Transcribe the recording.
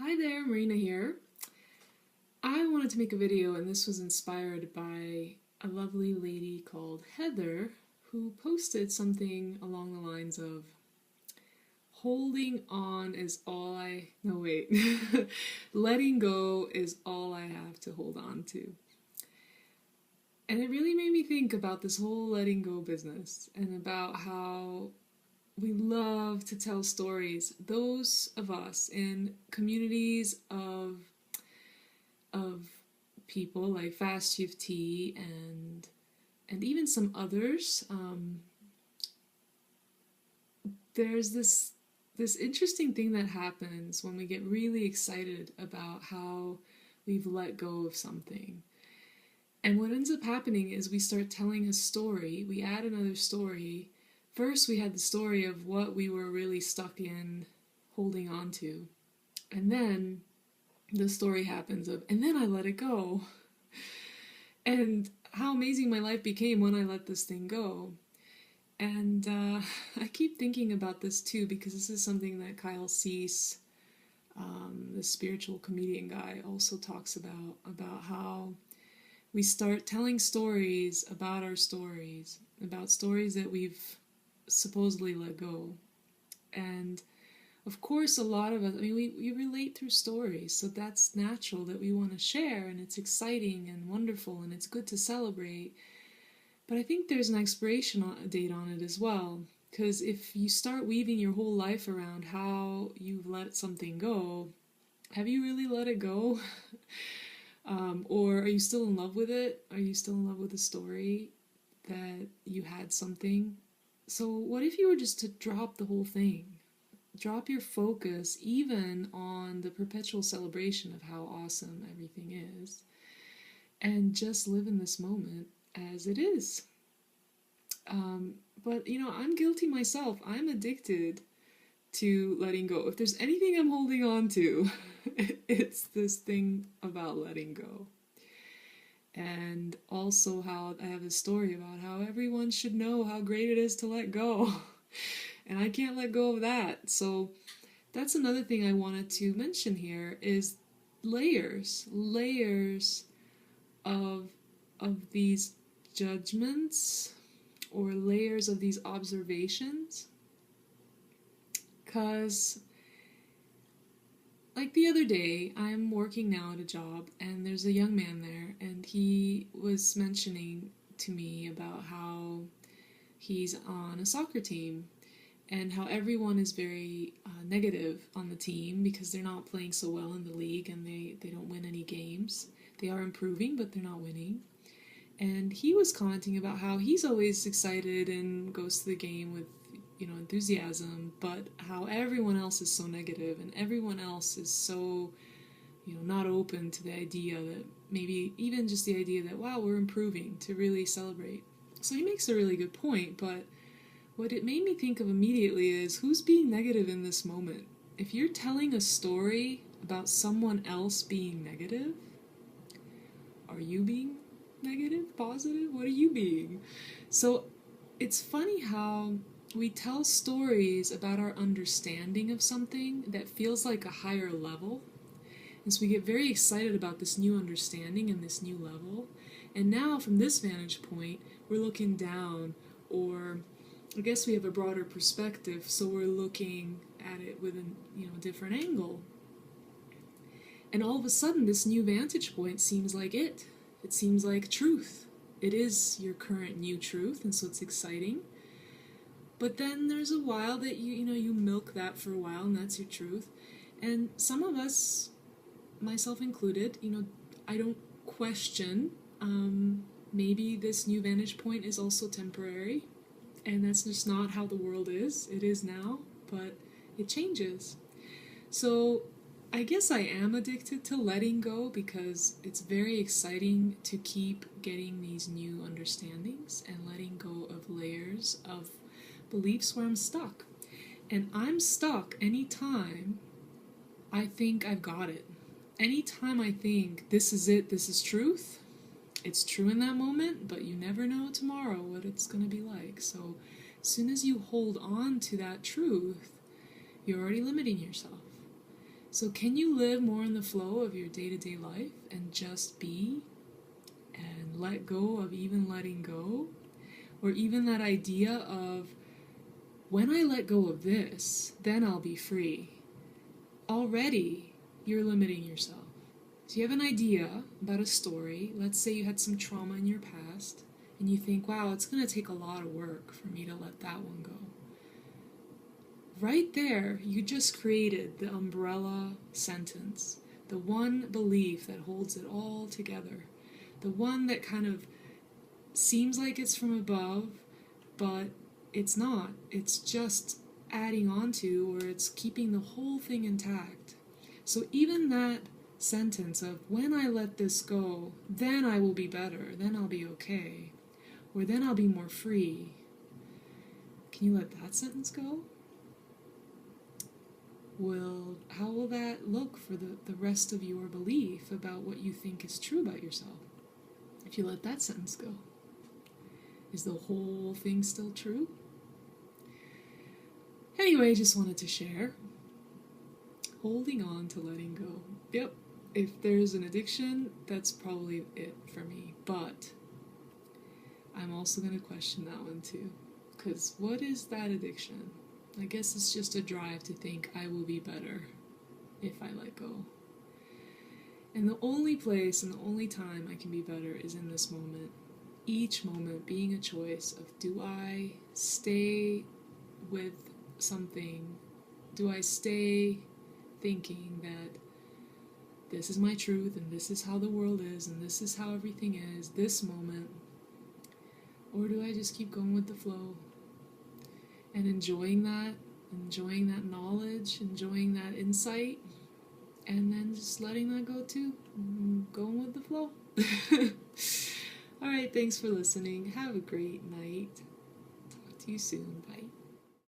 Hi there, Marina here. I wanted to make a video, and this was inspired by a lovely lady called Heather who posted something along the lines of holding on is all I no wait letting go is all I have to hold on to. And it really made me think about this whole letting go business and about how we love to tell stories. Those of us in communities of people like Fast Tea and even some others, there's this interesting thing that happens when we get really excited about how we've let go of something. And what ends up happening is we start telling a story, we add another story. First, we had the story of what we were really stuck in holding on to. And then the story happens of, and then I let it go. And how amazing my life became when I let this thing go. And I keep thinking about this too, because this is something that Kyle Cease, the spiritual comedian guy, also talks about how we start telling stories about stories that we've supposedly let go. And of course, a lot of us, we relate through stories, so that's natural that we want to share, and it's exciting and wonderful, and it's good to celebrate. But I think there's an expiration date on it as well, because if you start weaving your whole life around how you've let something go, have you really let it go? Or are you still in love with it? Are you still in love with the story that you had something? So what if you were just to drop the whole thing? Drop your focus even on the perpetual celebration of how awesome everything is, and just live in this moment as it is. But I'm guilty myself. I'm addicted to letting go. If there's anything I'm holding on to, it's this thing about letting go. And also how I have a story about how everyone should know how great it is to let go. And I can't let go of that. So that's another thing I wanted to mention here is layers of these judgments or layers of these observations. Because like the other day, I'm working now at a job, and there's a young man there, and he was mentioning to me about how he's on a soccer team and how everyone is very negative on the team because they're not playing so well in the league and they don't win any games. They are improving, but they're not winning. And he was commenting about how he's always excited and goes to the game with enthusiasm, but how everyone else is so negative and everyone else is so not open to the idea that maybe even just the idea that wow, we're improving, to really celebrate. So he makes a really good point, but what it made me think of immediately is who's being negative in this moment. If you're telling a story about someone else being negative, are you being negative, positive? What are you being? So it's funny how we tell stories about our understanding of something that feels like a higher level. And so we get very excited about this new understanding and this new level. And now from this vantage point, we're looking down, or I guess we have a broader perspective, so we're looking at it with a different angle. And all of a sudden, this new vantage point seems like it. It seems like truth. It is your current new truth, and so it's exciting. But then there's a while that you milk that for a while, and that's your truth. And some of us, myself included, I don't question. Maybe this new vantage point is also temporary, and that's just not how the world is. It is now, but it changes. So I guess I am addicted to letting go because it's very exciting to keep getting these new understandings and letting go of layers of beliefs where I'm stuck. And I'm stuck anytime I think I've got it. Anytime I think this is it, this is truth, it's true in that moment, but you never know tomorrow what it's going to be like. So as soon as you hold on to that truth, you're already limiting yourself. So can you live more in the flow of your day-to-day life and just be and let go of even letting go? Or even that idea of, when I let go of this, then I'll be free. Already, you're limiting yourself. So you have an idea about a story. Let's say you had some trauma in your past, and you think, wow, it's going to take a lot of work for me to let that one go. Right there, you just created the umbrella sentence, the one belief that holds it all together, the one that kind of seems like it's from above, but it's not. It's just adding on to, or it's keeping the whole thing intact. So even that sentence of, when I let this go, then I will be better, then I'll be okay, or then I'll be more free. Can you let that sentence go? How will that look for the rest of your belief about what you think is true about yourself? If you let that sentence go, is the whole thing still true? Anyway, just wanted to share. Holding on to letting go. Yep, if there's an addiction, that's probably it for me. But I'm also going to question that one too. Because what is that addiction? I guess it's just a drive to think I will be better if I let go. And the only place and the only time I can be better is in this moment. Each moment being a choice of, do I stay with something? Do I stay thinking that this is my truth and this is how the world is and this is how everything is, this moment? Or do I just keep going with the flow and enjoying that knowledge, enjoying that insight, and then just letting that go too, going with the flow? Alright, thanks for listening. Have a great night. Talk to you soon. Bye.